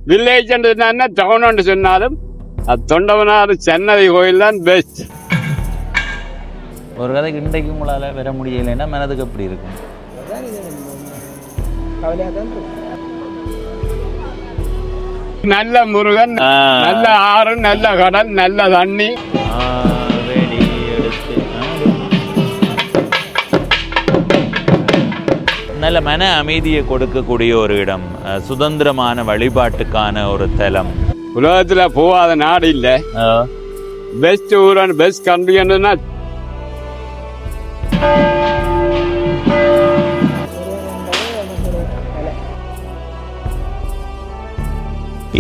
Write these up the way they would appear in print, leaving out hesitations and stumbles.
Village என்ன down சொன்னாலும் அது தொண்டவனார் சன்னதி கோயில் தான் பெஸ்ட். ஒரு கதைக்கு இன்றைக்கு உங்களால் வர முடியலைன்னா மனதுக்கு எப்படி இருக்கும்? நல்ல முருகன், நல்ல ஆறு, நல்ல கடல், நல்ல தண்ணி. நல்ல மன அமைதியை கொடுக்கக்கூடிய ஒரு இடம், சுதந்திரமான வழிபாட்டுக்கான ஒரு தலம். உலகத்துல போகாத நாடு இல்ல. பெஸ்ட் ஊர், பெஸ்ட் கண்ட்ரின்னா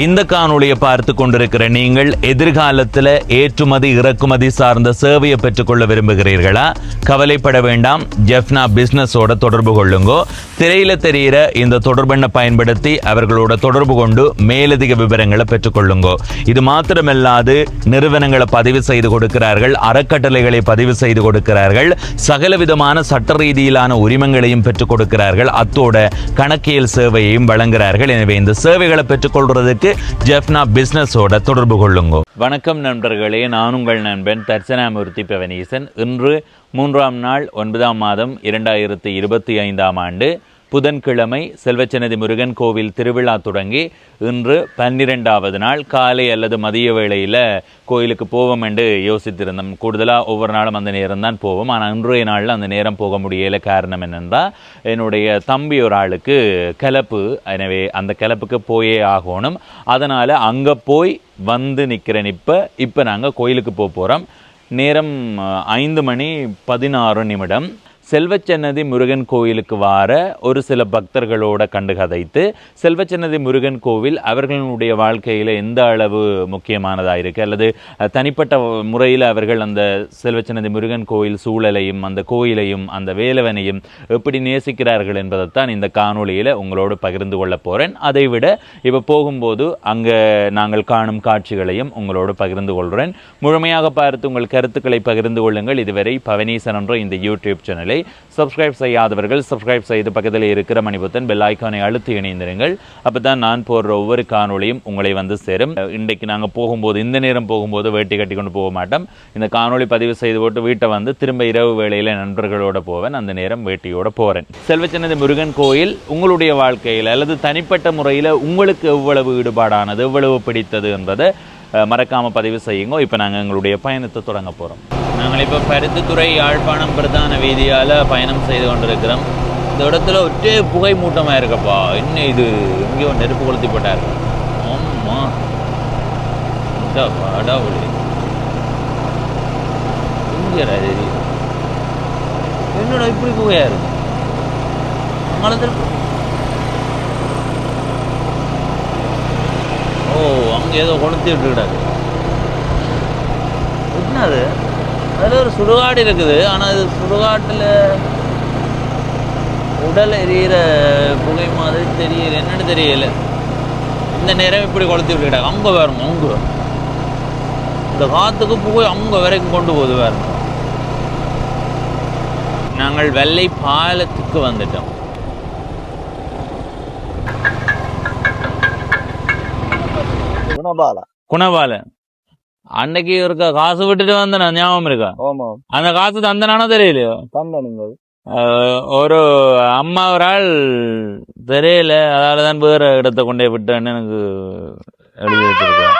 இந்த காணொளியை பார்த்து கொண்டிருக்கிற நீங்கள் எதிர்காலத்தில் ஏற்றுமதி இறக்குமதி சார்ந்த சேவையை பெற்றுக்கொள்ள விரும்புகிறீர்களா? கவலைப்பட வேண்டாம். ஜெஃப்னா பிசினஸோட தொடர்பு கொள்ளுங்கோ. திரையில தெரிகிற இந்த தொடர்பெண்ணை பயன்படுத்தி அவர்களோட தொடர்பு கொண்டு மேலதிக விவரங்களை பெற்றுக்கொள்ளுங்கோ. இது மாத்திரமல்லாது நிறுவனங்களை பதிவு செய்து கொடுக்கிறார்கள், அறக்கட்டளைகளை பதிவு செய்து கொடுக்கிறார்கள், சகல விதமான சட்ட ரீதியிலான உரிமங்களையும் பெற்றுக் கொடுக்கிறார்கள். அத்தோட கணக்கியல் சேவையையும் வழங்குகிறார்கள். எனவே இந்த சேவைகளை பெற்றுக்கொள்றதுக்கு ஜெஃப்னா பிசினஸோட தொடர்பு கொள்ளுங்க. வணக்கம் நண்பர்களே, நான் உங்கள் நண்பன் தர்சனாமூர்த்தி பவனீசன். இன்று 3ஆம் நாள் 9ஆம் மாதம் 2025ஆம் ஆண்டு புதன்கிழமை செல்வச்சன்னதி முருகன் கோவில் திருவிழா தொடங்கி இன்று 12வது நாள். காலை அல்லது மதிய வேளையில் கோயிலுக்கு போவோம் என்று யோசித்திருந்தோம். கூடுதலாக ஒவ்வொரு நாளும் அந்த நேரம் தான் போவோம். ஆனால் இன்றைய நாளில் அந்த நேரம் போக முடியல. காரணம் என்னென்றால் என்னுடைய தம்பி ஒரு ஆளுக்கு கிளப்பு. எனவே அந்த கிளப்புக்கு போயே ஆகணும். அதனால் அங்கே போய் வந்து நிற்கிறேன். இப்போ நாங்கள் கோயிலுக்கு போகிறோம். நேரம் 5:16 செல்வச்சன்னதி முருகன் கோயிலுக்கு வார ஒரு சில பக்தர்களோட கண்டு கதைத்து, செல்வச்சன்னதி முருகன் கோவில் அவர்களுடைய வாழ்க்கையில் எந்த அளவு முக்கியமானதாக இருக்குது அல்லது தனிப்பட்ட முறையில் அவர்கள் அந்த செல்வச்சன்னதி முருகன் கோயில் சூழலையும் அந்த கோயிலையும் அந்த வேலவனையும் எப்படி நேசிக்கிறார்கள் என்பதைத்தான் இந்த காணொளியில் உங்களோடு பகிர்ந்து கொள்ள போகிறேன். அதைவிட இப்போ போகும்போது அங்கே நாங்கள் காணும் காட்சிகளையும் உங்களோடு பகிர்ந்து கொள்கிறேன். முழுமையாக பார்த்து உங்கள் கருத்துக்களை பகிர்ந்து கொள்ளுங்கள். இதுவரை பவனீசன் என்ற இந்த யூடியூப் சேனலை சப்ஸ்கிரைப் செய்யாதவர்கள் சப்ஸ்கிரைப் செய்து பக்கத்தில் இருக்கிற மணிபுத்தன் பெல் ஐக்கானை அழுத்தி இணைந்திருங்கள். அப்போ தான் நான் போடுற ஒவ்வொரு காணொளியும் உங்களை வந்து சேரும். இன்றைக்கு நாங்கள் போகும்போது, இந்த நேரம் போகும்போது வேட்டி கட்டி கொண்டு போக மாட்டோம். இந்த காணொளி பதிவு செய்து போட்டு வீட்டை வந்து திரும்ப இரவு வேளையில் நண்பர்களோடு போவேன். அந்த நேரம் வேட்டியோடு போகிறேன். செல்வச்சன்னதி முருகன் கோயில் உங்களுடைய வாழ்க்கையில் அல்லது தனிப்பட்ட முறையில் உங்களுக்கு எவ்வளவு ஈடுபாடானது, எவ்வளவு பிடித்தது என்பதை மறக்காமல் பதிவு செய்யுங்க. இப்போ நாங்கள் எங்களுடைய பயணத்தை தொடங்க போகிறோம். நாங்கள் இப்போ பருத்தித்துறை யாழ்ப்பாணம் பிரதான வீதியால் பயணம் செய்து கொண்டிருக்கிறோம். இந்த இடத்துல ஒற்றே புகை மூட்டமாக இருக்கப்பா. என்ன இது, எங்கேயோ நெருப்பு கொளுத்தி போட்டார். ஆமாம், அடாவுடி எங்கேடா தெரியும். என்னோட இப்படி புகையா இருக்கு. ஓ, அங்கே ஏதோ கொளுத்தி விட்டுக்கிட்டாரு. என்னது, அதில் ஒரு சுடுகாடு இருக்குது. ஆனால் அது சுடுகாட்டில் உடல் எரியிற புகை மாதிரி தெரியல. என்னன்னு தெரியல. இந்த நேரம் இப்படி கொளுத்தி விட்டுக்கிட்டாங்க. அங்கே வரணும், அங்கே இந்த காற்றுக்கு புகை அங்கே வரைக்கும் கொண்டு போகுது. வரணும். நாங்கள் வெள்ளை பாலத்துக்கு வந்துட்டோம். குணபால அன்னைக்கு இருக்க காசு விட்டுட்டு வந்தனா ஞாபகம் இருக்கா? அந்த காசு தந்தனானோ தெரியலையோ. ஒரு அம்மா ஒரு ஆள் தெரியல, அதாலதான் வேற இடத்த கொண்டே விட்டேன்னு எனக்கு எழுதி வச்சிருக்கேன்.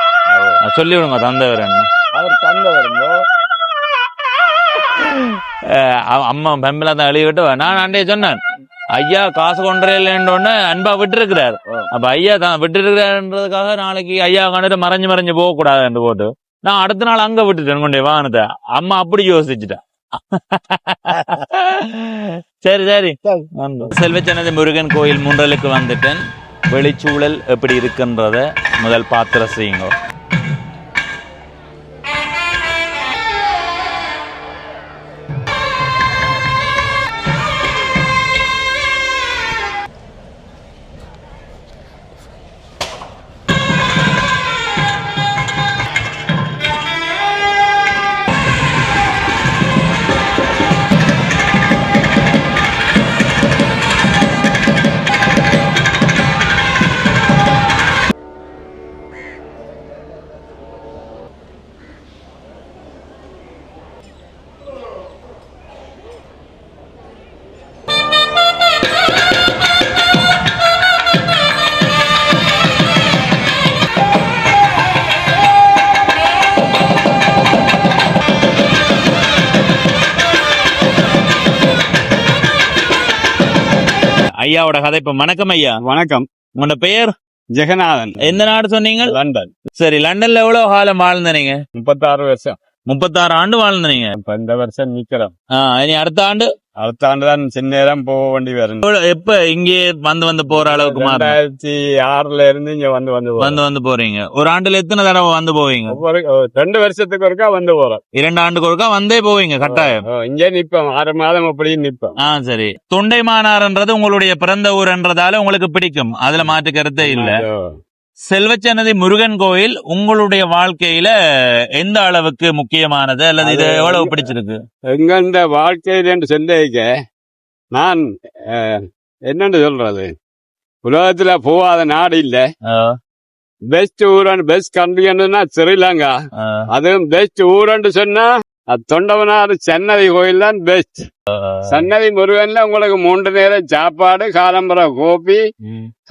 சொல்லி விடுங்க தந்தவர் என்ன. அவர் தந்தவருங்க. அம்மா பெம்பலா தான் எழுதி விட்டு நான் அண்டைய சொன்னேன், ஐயா காசு கொண்டே இல்லைன்னு அன்பா விட்டு இருக்கிறார். அப்ப ஐயா தான் விட்டு இருக்கிறாருன்றதுக்காக நாளைக்கு ஐயா கண்டுட்டு மறைஞ்சு போக கூடாது என்று போட்டு நான் அடுத்த நாள் அங்க விட்டுட்டேன் கொண்டே வாகனத்தை. அம்மா அப்படி யோசிச்சுட்டேன். சரி சரி. செல்வச்சன்னதி முருகன் கோயில் முன்றலுக்கு வந்துட்டேன். வெளிச்சூழல் எப்படி இருக்குன்றத முதல் பாத்திர செய்யுங்க. ஐயாவோட கதைப்பு. வணக்கம் ஐயா. வணக்கம். உங்களோட பெயர்? ஜெகநாதன். எந்த நாடு சொன்னீங்க? லண்டன். சரி, லண்டன்ல எவ்வளவு காலம் வாழ்ந்த நீங்க? 36 வருஷம். 36 ஆண்டு வாழ்ந்த நீங்க. இப்ப இந்த வருஷம் நிக்கிறோம். இனி அடுத்த ஆண்டு? அடுத்த ஆண்டுதான் சின்ன நேரம் போக வேண்டி வரும். எப்ப இங்கே வந்து போற அளவுக்கு 2006 இருந்து இங்க வந்து போறீங்க. ஒரு ஆண்டுல எத்தனை தடவை வந்து போவீங்க? 2 வருஷத்துக்கு ஒருக்கா வந்து போறோம். 2 ஆண்டுக்கு ஒருக்கா வந்தே போவீங்க கட்டாயம். இங்கே நிப்போம் 6 மாதம் அப்படி நிப்போம். சரி. தொண்டைமானார்ன்றது உங்களுடைய பிறந்த ஊர்ன்றதால உங்களுக்கு பிடிக்கும், அதுல மாற்று கருத்தே இல்ல. செல்வச்சன்னதி முருகன் கோயில் உங்களுடைய வாழ்க்கையில எந்த அளவுக்கு முக்கியமானது, அல்லது இது எவ்வளவு பிடிச்சிருக்கு? எங்க இந்த வாழ்க்கையில் என்று சொல்லிக்க நான் என்னன்னு சொல்றது, உலகத்துல போகாத நாடு இல்ல. பெஸ்ட் ஊரன் பெஸ்ட் கண்ட்ரின்னா ஸ்ரீலங்கா. அதுவும் பெஸ்ட் ஊரன்னு சொன்னா தொண்டவனாறு சன்னதி கோயில் தான் பெஸ்ட். சன்னதி முருகன்ல உங்களுக்கு 3 நேரம் சாப்பாடு, காலம்பர கோபி,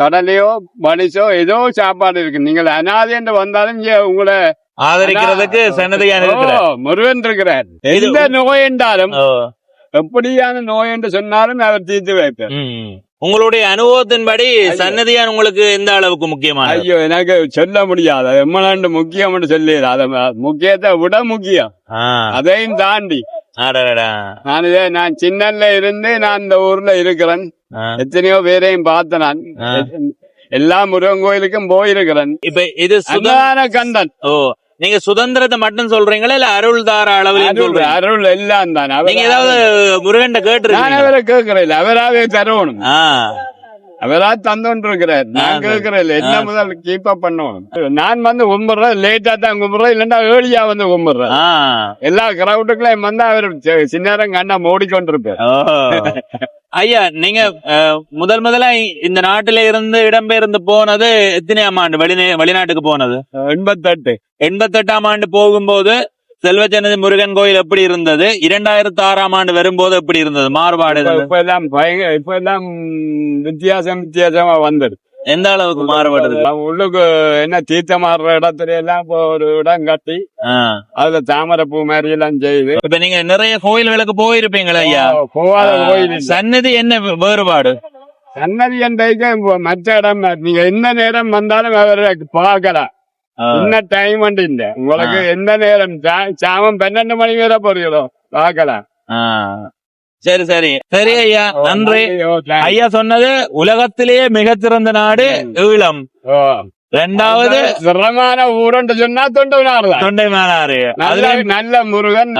கடலையோ பனிசோ ஏதோ சாப்பாடு இருக்கு. நீங்கள் அனாதை என்று வந்தாலும் உங்களை ஆதரிக்கிறதுக்கு முருகன் இருக்கிறார். எந்த நோய் என்றாலும் எப்படியான நோய் என்று சொன்னாலும் அவர் தீர்த்து வைப்பார். உங்களுடைய அனுபவத்தின்படி சன்னதியான் உங்களுக்கு எந்த அளவுக்கு முக்கியமான? ஐயோ, எனக்கு சொல்ல முடியாது. எம்மளாண்டு முக்கியம் என்று சொல்லி அத முக்கியத்தை விட முக்கியம். அதையும் தாண்டி நான் சின்னல இருந்து நான் இந்த ஊர்ல இருக்கிறேன். எத்தனையோ பேரையும் பார்த்த நான் எல்லா முருகன் கோயிலுக்கும் போயிருக்கிறேன். இப்ப இது கண்டன். நீங்க சுதந்திரத்தை மட்டும் சொல்றீங்களா இல்ல அருள் தார அளவில்? அருள் எல்லாம் தான். நீங்க ஏதாவது முருகன் கேட்டுருக்கீங்க? அவரை கேட்கறேன், அவராவே தரணும். அவரா தந்தோன்னு இருக்கிறார். நான் கேட்கறேன் என்ன முதல் கீப் அப் பண்ணுவோம். நான் வந்து கும்பிடுறேன், லேட்டா தான் கும்பிடுறேன், இல்லன்னா ஏர்லியா வந்து கும்பிடுறேன். எல்லா கிரௌண்டுக்குள்ள வந்து அவர் சின்ன நேரம் கண்ணா மூடிக்கொண்டிருப்பார். ஐயா, நீங்க முதல்ல இந்த நாட்டில இருந்து இடம்பெயர்ந்து போனது எத்தனையாம் ஆண்டு வெளிநாட்டுக்கு போனது? 88ஆம் ஆண்டு போகும்போது செல்வச்சன்னதி முருகன் கோயில் எப்படி இருந்தது? 2006ஆம் ஆண்டு வரும்போது எப்படி இருந்தது? மாறுபாடு இப்ப எல்லாம் வித்தியாசமா வந்தது. எந்த அளவுக்கு மாறுபடுது? உள்ளுக்கு என்ன தீர்த்தமாடுற இடத்துல எல்லாம் ஒரு இடம் கட்டி அதுல தாமரை பூ மாதிரி எல்லாம் செய்யுது. இப்ப நீங்க நிறைய கோயில்களுக்கு போயிருப்பீங்களா ஐயா? போகாத கோயில் சன்னதி என்ன வேறுபாடு? சன்னதி என்றைக்கு மற்ற இடம் நீங்க எந்த நேரம் வந்தாலும் அவரை பார்க்கலாம். என்ன டைம் வந்து இல்ல உங்களுக்கு. எந்த நேரம் சாமம் 12 மணி வரை போறீங்களோ பார்க்கலாம். சரி சரி சரி ஐயா, நன்றி. ஐயா சொன்னது உலகத்திலேயே மிகச்சிறந்த நாடு ஈழம். 2வது சிறமான ஊரன்று சொன்னா தொண்டைமானாறு. நல்ல முருகன்,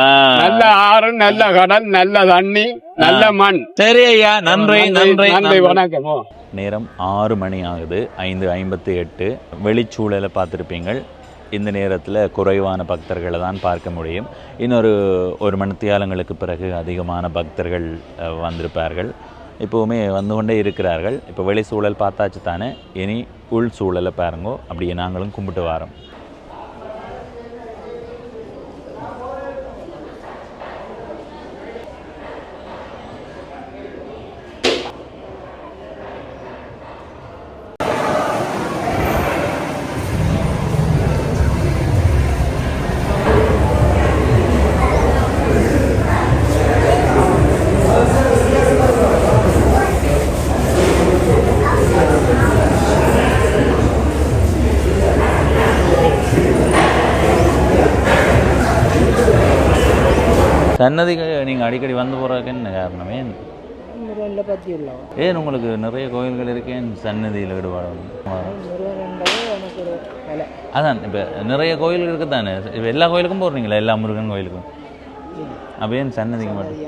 நல்ல ஆறு, நல்ல கடல், நல்ல தண்ணி, நல்ல மண். சரி ஐயா, நன்றி நன்றி நன்றி, வணக்கம். நேரம் 6 மணி ஆகுது, 5:58. வெளிச்சூழலை பார்த்துருப்பீங்கள். இந்த நேரத்தில் குறைவான பக்தர்களை தான் பார்க்க முடியும். இன்னொரு 1 மணித்தியாலங்களுக்கு பிறகு அதிகமான பக்தர்கள் வந்திருப்பார்கள். இப்போவுமே வந்து கொண்டே இருக்கிறார்கள். இப்போ வெளி சூழல் பார்த்தாச்சு தானே, இனி உள் சூழலை பாருங்கோ. அப்படியே நாங்களும் கும்பிட்டு வாரோம். சன்னதிக்கு நீங்கள் அடிக்கடி வந்து போகிறதுக்கு என்ன காரணம்? ஏன் உங்களுக்கு நிறைய கோயில்கள் இருக்கேன் சன்னதியில் ஈடுபாடு? அதான் இப்போ நிறைய கோயில்கள் இருக்குது தானே, இப்போ எல்லா கோயிலுக்கும் போடுறீங்களா? எல்லா முருகன் கோயிலுக்கும்? அப்போ ஏன் சன்னதிக்கு மட்டும்?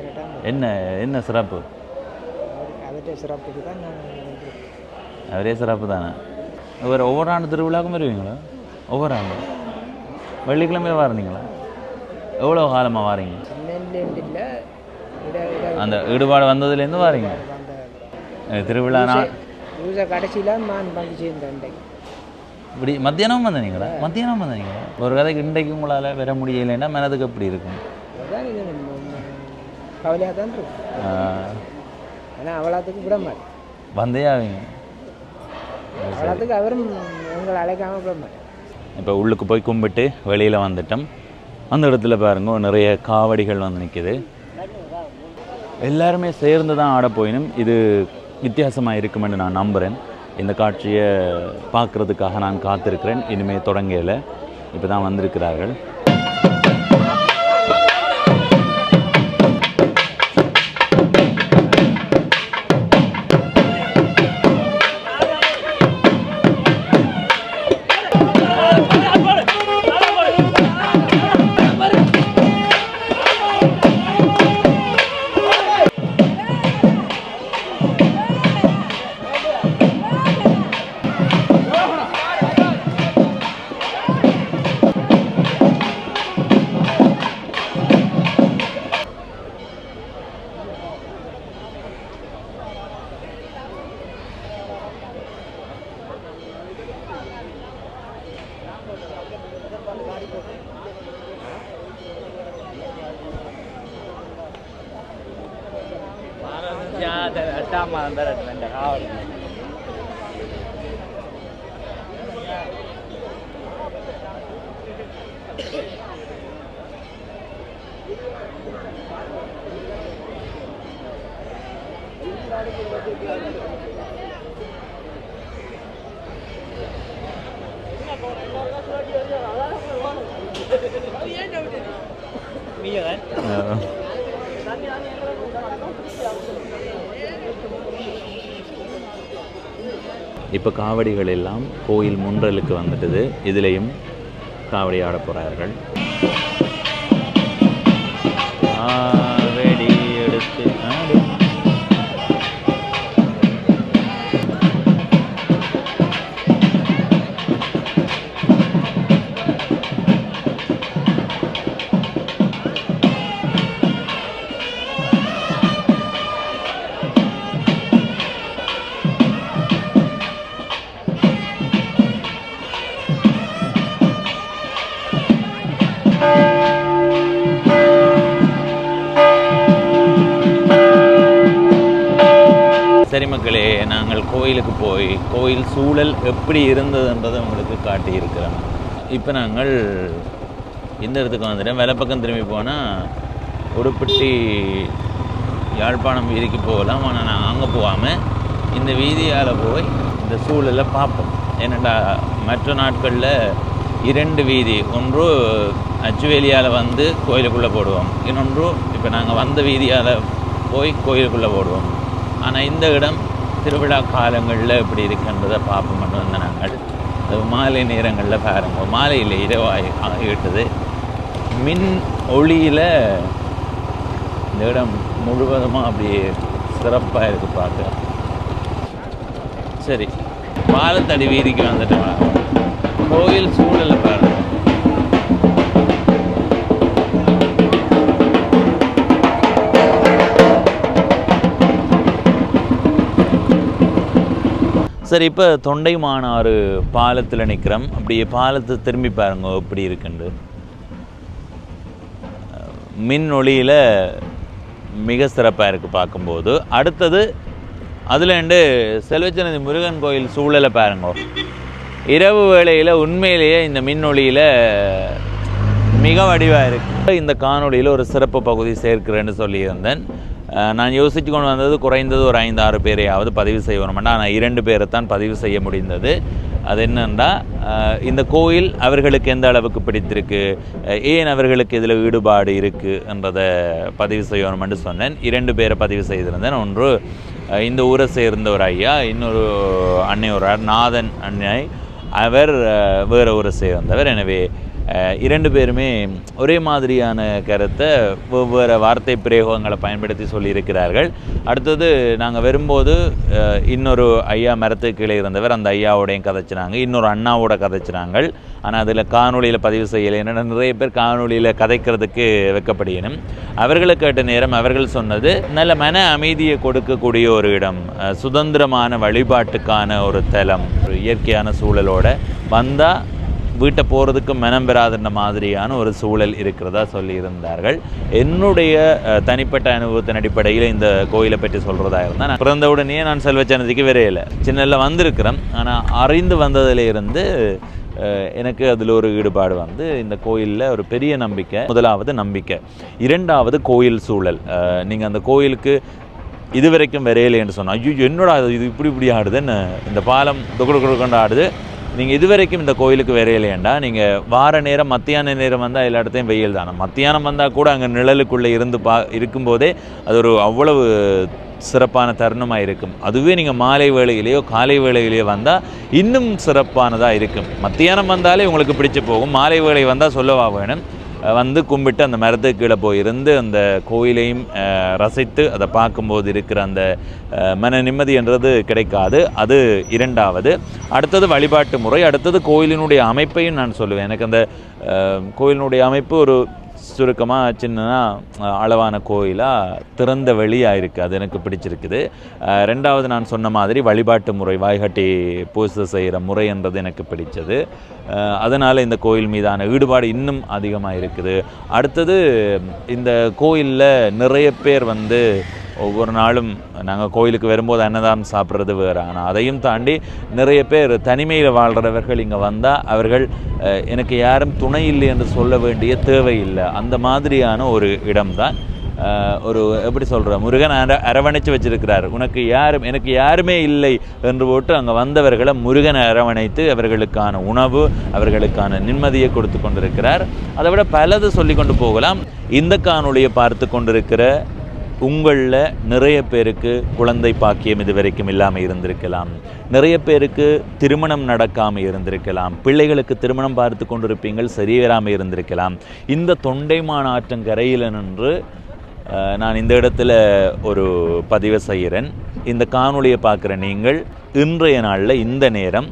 என்ன சிறப்பு? அவரே சிறப்பு தானே. ஒவ்வொரு ஆண்டு திருவிழாக்கும் வருவீங்களா? ஒவ்வொரு ஆண்டு வெள்ளிக்கிழமையில் வாரீங்களா? எவ்வளோ காலமாக வாரீங்க? அந்த ஈடுபாடு வந்ததுலேருந்து வாரீங்க திருவிழா கடைசியில் இப்படி மத்தியானம் வந்தீங்களா? ஒரு கதைக்கு இன்றைக்கு உங்களால் வர முடியலைன்னா மனதுக்கு எப்படி இருக்கும்? கவலையாக தான் இருக்கும். ஆனால் அவ்வளோத்துக்கு விட மாட்டேன். வந்தே ஆவீங்க. அவ்வளோத்துக்கு அவரும் உங்களை அழைக்காமல் விட மாட்டேன். இப்போ உள்ளுக்கு போய் கும்பிட்டு வெளியில் வந்துட்டோம். அந்த இடத்துல பாருங்க நிறைய காவடிகள் வந்து நிற்கிது. எல்லாருமே சேர்ந்து தான் ஆட போயினும். இது வித்தியாசமாக இருக்குமென்னு நான் நம்புகிறேன். இந்த காட்சியை பார்க்குறதுக்காக நான் காத்திருக்கிறேன். இனிமேல் தொடங்கலை, இப்போ தான் வந்திருக்கிறார்கள். இப்போ காவடிகள் எல்லாம் கோயில் முன்றலுக்கு வந்துட்டது. இதுலேயும் காவடி ஆட போகிறார்கள். காவடி எடுத்து ஆடு. சரி மக்களே, நாங்கள் கோயிலுக்கு போய் கோயில் சூழல் எப்படி இருந்ததுன்றதை உங்களுக்கு காட்டியிருக்கிறோம். இப்போ நாங்கள் இந்த இடத்துக்கு வந்துட்டேன். வலப்பக்கம் திரும்பி போனால் உடுப்பட்டி யாழ்ப்பாணம் வீதிக்கு போகலாம். ஆனால் நான் அங்கே போகாமல் இந்த வீதியால் போய் இந்த சூழலை பார்ப்போம். ஏன்னாண்டா மற்ற நாட்களில் 2 வீதி, ஒன்று அச்சுவேலியால் வந்து கோயிலுக்குள்ளே போடுவோம், இன்னொன்று இப்போ நாங்கள் வந்த வீதியால் போய் கோயிலுக்குள்ளே போடுவோம். ஆனால் இந்த இடம் திருவிழா காலங்களில் எப்படி இருக்குன்றதை பார்ப்போம்னு வந்து நாங்கள் மாலை நேரங்களில் பாருங்க, மாலையில் இரவாகிவிட்டது. மின் ஒளியில் இந்த இடம் முழுவதுமாக அப்படியே சிறப்பாக இருக்குது பார்க்க. சரி, பாலத்தடி வீதிக்கு வந்துட்டோம். கோயில் சூழலை பாருங்கள். சரி, இப்போ தொண்டைமானாறு பாலத்தில் நிற்கிறோம். அப்படியே பாலத்தை திரும்பி பாருங்க எப்படி இருக்குண்டு. மின் ஒளியில் மிக சிறப்பாக இருக்குது பார்க்கும்போது. அடுத்தது அதுலேண்டு செல்வச்சன்னதி முருகன் கோயில் சூழலை பாருங்க. இரவு வேளையில் உண்மையிலேயே இந்த மின் ஒளியில் மிக வடிவாக இருக்குது. இந்த காணொலியில் ஒரு சிறப்பு பகுதி சேர்க்கிறேன்னு சொல்லியிருந்தேன். நான் யோசித்து கொண்டு வந்தது குறைந்தது ஒரு 5-6 பேரையாவது பதிவு செய்யணும்னா, நான் 2 பேரை தான் பதிவு செய்ய முடிந்தது. அது என்னென்னா, இந்த கோயில் அவர்களுக்கு எந்த அளவுக்கு பிடித்திருக்கு, ஏன் அவர்களுக்கு இதில் ஈடுபாடு இருக்குன்றதை பதிவு செய்யணும்னு சொன்னேன். 2 பேரை பதிவு செய்திருந்தேன். ஒன்று இந்த ஊரை சேர்ந்த ஒரு ஐயா, இன்னொரு அன்னை ஒரு நாதன் அன்னை, அவர் வேறு ஊரை சேர்ந்தவர். எனவே 2 பேருமே ஒரே மாதிரியான கருத்தை வெவ்வேறு வார்த்தை பிரயோகங்களை பயன்படுத்தி சொல்லியிருக்கிறார்கள். அடுத்தது நாங்கள் வரும்போது இன்னொரு ஐயா மரத்துக்கு கீழே இருந்தவர், அந்த ஐயாவோடையும் கதைச்சினாங்க, இன்னொரு அண்ணாவோட கதைச்சினாங்க. ஆனால் அதில் காணொலியில் பதிவு செய்யலை. என்னென்னா நிறைய பேர் காணொலியில் கதைக்கிறதுக்கு வைக்கப்படியணும். அவர்களை கேட்ட நேரம் அவர்கள் சொன்னது, நல்ல மன அமைதியை கொடுக்கக்கூடிய ஒரு இடம், சுதந்திரமான வழிபாட்டுக்கான ஒரு தலம், ஒரு இயற்கையான சூழலோட வந்தால் வீட்டை போகிறதுக்கு மனம் பெறாதுன்ற மாதிரியான ஒரு சூழல் இருக்கிறதா சொல்லியிருந்தார்கள். என்னுடைய தனிப்பட்ட அனுபவத்தின் அடிப்படையில் இந்த கோயிலை பற்றி சொல்கிறதா இருந்தால், நான் பிறந்த உடனே நான் செல்வச்சன்னதிக்கு வரையில சின்னதில் வந்திருக்கிறேன். ஆனால் அறிந்து வந்ததிலிருந்து எனக்கு அதில் ஒரு ஈடுபாடு வந்து இந்த கோயிலில் ஒரு பெரிய நம்பிக்கை. முதலாவது நம்பிக்கை, 2வது கோயில் சூழல். நீங்கள் அந்த கோயிலுக்கு இதுவரைக்கும் வரையிலேன்னு சொன்னோம். ஐயோ என்னோட இது இப்படி ஆடுதுன்னு, இந்த பாலம் கொண்டு ஆடுது, நீங்கள் இதுவரைக்கும் இந்த கோயிலுக்கு வரையிலேண்டா நீங்கள் வார நேரம் மத்தியான நேரம் வந்தால் எல்லா இடத்தையும் வெயில் தானே. மத்தியானம் வந்தால் கூட அங்கே நிழலுக்குள்ளே இருக்கும்போதே அது ஒரு அவ்வளவு சிறப்பான தருணமாக இருக்கும். அதுவே நீங்கள் மாலை வேளையிலேயோ காலை வேளையிலேயோ வந்தால் இன்னும் சிறப்பானதாக இருக்கும். மத்தியானம் வந்தாலே உங்களுக்கு பிடிச்சி போகும், மாலை வேளை வந்தால் சொல்லவா வேணும். வந்து கும்பிட்டு அந்த மரத்துக்கு கீழே போயிருந்து அந்த கோயிலையும் ரசித்து அதை பார்க்கும்போது இருக்கிற அந்த மன நிம்மதி என்றது கிடைக்காது. அது இரண்டாவது. அடுத்தது வழிபாட்டு முறை. அடுத்தது கோயிலினுடைய அமைப்பையும் நான் சொல்லுவேன். எனக்கு அந்த கோயிலினுடைய அமைப்பு ஒரு சுருக்கமாக சின்னதாக அளவான கோயிலாக திறந்த வெளியாக இருக்குது, அது எனக்கு பிடிச்சிருக்குது. ரெண்டாவது நான் சொன்ன மாதிரி வழிபாட்டு முறை, வாய்கட்டி பூசை செய்கிற முறை என்றது எனக்கு பிடிச்சது. அதனால் இந்த கோயில் மீதான ஈடுபாடு இன்னும் அதிகமாக இருக்குது. அடுத்தது இந்த கோயிலில் நிறைய பேர் வந்து ஒவ்வொரு நாளும் நாங்கள் கோயிலுக்கு வரும்போது அன்னதானம் சாப்பிட்றது வேறு, ஆனால் அதையும் தாண்டி நிறைய பேர் தனிமையில் வாழ்கிறவர்கள் இங்கே வந்தால் அவர்கள் எனக்கு யாரும் துணை இல்லை என்று சொல்ல வேண்டிய தேவையில்லை. அந்த மாதிரியான ஒரு இடம்தான். ஒரு எப்படி சொல்கிற, முருகன் அரவணைச்சு வச்சிருக்கிறார். எனக்கு யாருமே இல்லை என்று போட்டு அங்கே வந்தவர்களை முருகனை அரவணைத்து அவர்களுக்கான உணவு, அவர்களுக்கான நிம்மதியை கொடுத்து கொண்டிருக்கிறார். அதை விட பலது சொல்லி கொண்டு போகலாம். இந்த காணொளியை பார்த்து கொண்டிருக்கிற உங்களில் நிறைய பேருக்கு குழந்தை பாக்கியம் இது வரைக்கும் இல்லாமல் இருந்திருக்கலாம், நிறைய பேருக்கு திருமணம் நடக்காமல் இருந்திருக்கலாம், பிள்ளைகளுக்கு திருமணம் பார்த்து கொண்டிருப்பீங்கள் சரியேறாமல் இருந்திருக்கலாம். இந்த தொண்டைமான் ஆற்றங்கரையில் நின்று நான் இந்த இடத்துல ஒரு பதிவை செய்கிறேன். இந்த காணொளியை பார்க்குற நீங்கள் இன்றைய நாளில் இந்த நேரம்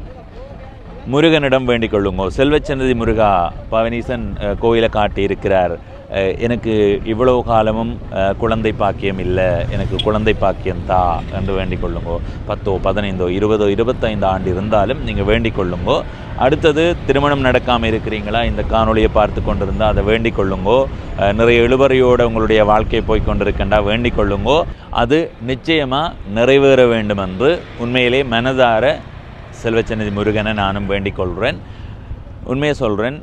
முருகனிடம் வேண்டிக் கொள்ளுங்கோ. செல்வச்சன்னதி முருகா, பவனீசன் கோயிலை காட்டியிருக்கிறார், எனக்கு இவ்வளவு காலமும் குழந்தை பாக்கியம் இல்லை, எனக்கு குழந்தை பாக்கியம் தா என்று வேண்டிக் கொள்ளுங்கோ. 10, 15, 20, 25 ஆண்டு இருந்தாலும் நீங்கள் வேண்டிக் கொள்ளுங்கோ. அடுத்தது திருமணம் நடக்காமல் இருக்கிறீங்களா, இந்த காணொளியை பார்த்து கொண்டிருந்தால் அதை வேண்டிக் கொள்ளுங்கோ. நிறைய இழுபறையோடு உங்களுடைய வாழ்க்கை போய் கொண்டிருக்கின்றா வேண்டிக் கொள்ளுங்கோ. அது நிச்சயமாக நிறைவேற வேண்டும் என்று உண்மையிலே மனதார செல்வச்சன்னதி முருகனை நானும் வேண்டிக் கொள்கிறேன். உண்மையை சொல்கிறேன்,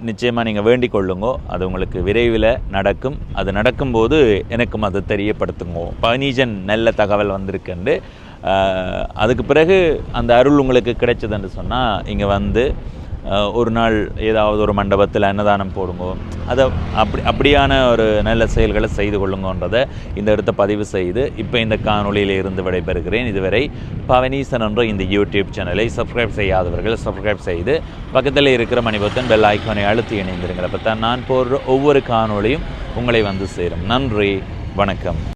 நிச்சயமாக நீங்கள் வேண்டிக் கொள்ளுங்கோ. அது உங்களுக்கு விரைவில் நடக்கும். அது நடக்கும்போது எனக்கும் அதை தெரியப்படுத்துங்கோ. பவனீசன் நல்ல தகவல் வந்திருக்குண்டு. அதுக்கு பிறகு அந்த அருள் உங்களுக்கு கிடைச்சதுன்னு சொன்னால் இங்கே வந்து ஒரு நாள் ஏதாவது ஒரு மண்டபத்தில் அன்னதானம் போடுங்கோ. அதை அப்படியான ஒரு நல்ல செயல்களை செய்து கொள்ளுங்கன்றதை இந்த இடத்த பதிவு செய்து இப்போ இந்த காணொளியில் இருந்து விடைபெறுகிறேன். இதுவரை பவனீசன் என்ற இந்த யூடியூப் சேனலை சப்ஸ்கிரைப் செய்யாதவர்கள் சப்ஸ்கிரைப் செய்து பக்கத்தில் இருக்கிற மணிபத்தன் பெல் ஐக்கானை அழுத்தி இணைந்திருங்கிற பார்த்தா நான் போடுற ஒவ்வொரு காணொளியும் உங்களை வந்து சேரும். நன்றி, வணக்கம்.